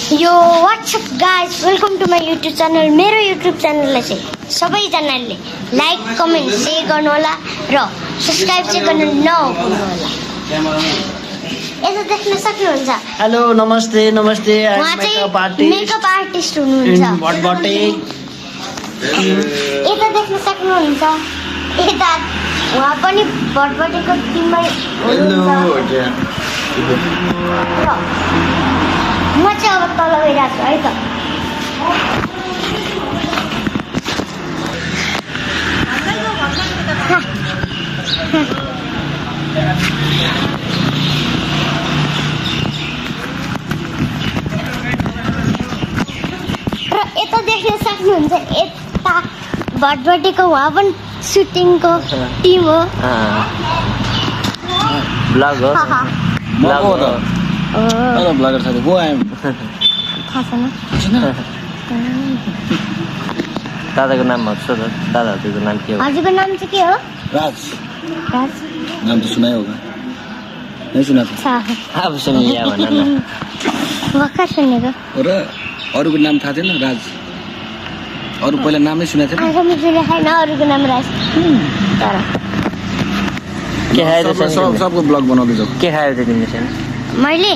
यो what's up guys welcome to my YouTube channel. मेरो YouTube च्यानललाई चाहिँ सबैजनाले लाइक कमेन्ट सेयर गर्नु होला र सब्स्क्राइब चाहिँ गर्न नभुल्नु होला। यता देख्न सक्नुहुन्छ। हेलो नमस्ते नमस्ते। उहाँ चाहिँ मेकअप आर्टिस्ट हुनुहुन्छ। यता देख्न सक्नुहुन्छ। यता उहाँ पनि भटभटेको टिममै हुनुहुन्छ। म चाहिँ अब तल गइरहेको छु है त। र यता देख्न सक्नुहुन्छ यता भटभटेको उहाँ पनि सुटिङको टिम हो। ब्लग हो Hello blogger साथी, who I am? थाहा छैन। दादाको नाम भन्छ त। दादाहरूको नाम के हो? हजुरको नाम चाहिँ के हो? राज। राज। नाम तो सुना ही होगा। नहीं सुना था। अब सुनिया भन न। भर्खर सुनेको। और अरूको नाम थाहा थिएन राज। अरू पहिला नामै सुनेको थिएन। आजसम्म सुनेको छैन अरूको नाम राज। तर के खायो त? सबको ब्लग बनाउँदै जाऊ। के खायो त तिमीले चाहिँ? मैले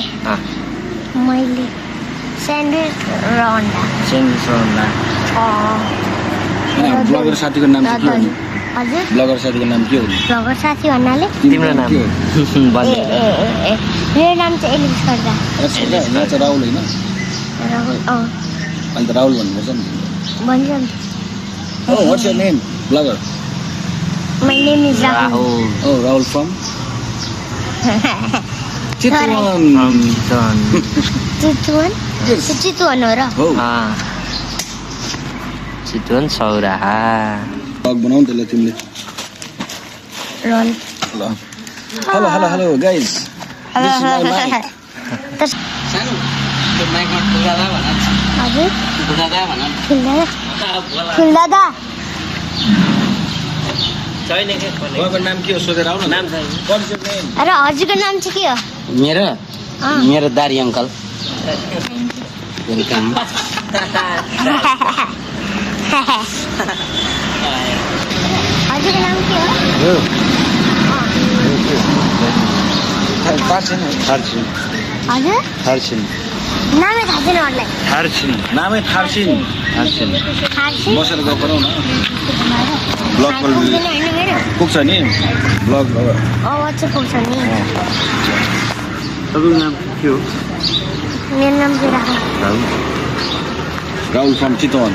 स्यान्डविच र अन्डा। सेन्डविच र अन्डा। ब्लगर साथीको नाम चाहिँ के हो? हजुर ब्लगर साथीको नाम के हो? ब्लगर साथी भन्नाले तिम्रो नाम ए मेरो नाम चाहिँ एलिस गर्दा। यहाँ चाहिँ राहुल होइन? राहुल अन्त राहुल भन्नुपर्छ नि। भन्छ नि। Oh, what's your name? Blogger. My name is Rahul. Oh, Rahul from? Chitwan. Chitwan? Yes. Chitwan हो र? Oh. चितवन सौराहा। Blog बनाउँ त्यसलाई तिमीले। Role. Hello guys. This is my mic. सानो त्यो माइकमा ठुल्दादा भन। हजुर ठुल्दादा भन। ठुल्दादा छैन के खोले। उहाँको नाम के हो सोधेर आउन। नाम छैन। What's your name? र हजुरको नाम चाहिँ के हो? मेरो दारी अङ्कल। वेलकम। हजुरको नाम के हो? थार्छिन। हजुर थार्छिन। नामै थाहा छैन मलाई। थार्छिन। नामै थार्छिन। थार्छिन। थार्सी बसेर गफ गरौँ न। ब्लग पुग्दैन होइन मेरो। पुग्छ नि ब्लग अब। वाट्सएप पुग्छ नि। तपाईँको नाम के हो? मेरो नाम चाहिँ राहुल। राहुल फ्रम चितवन।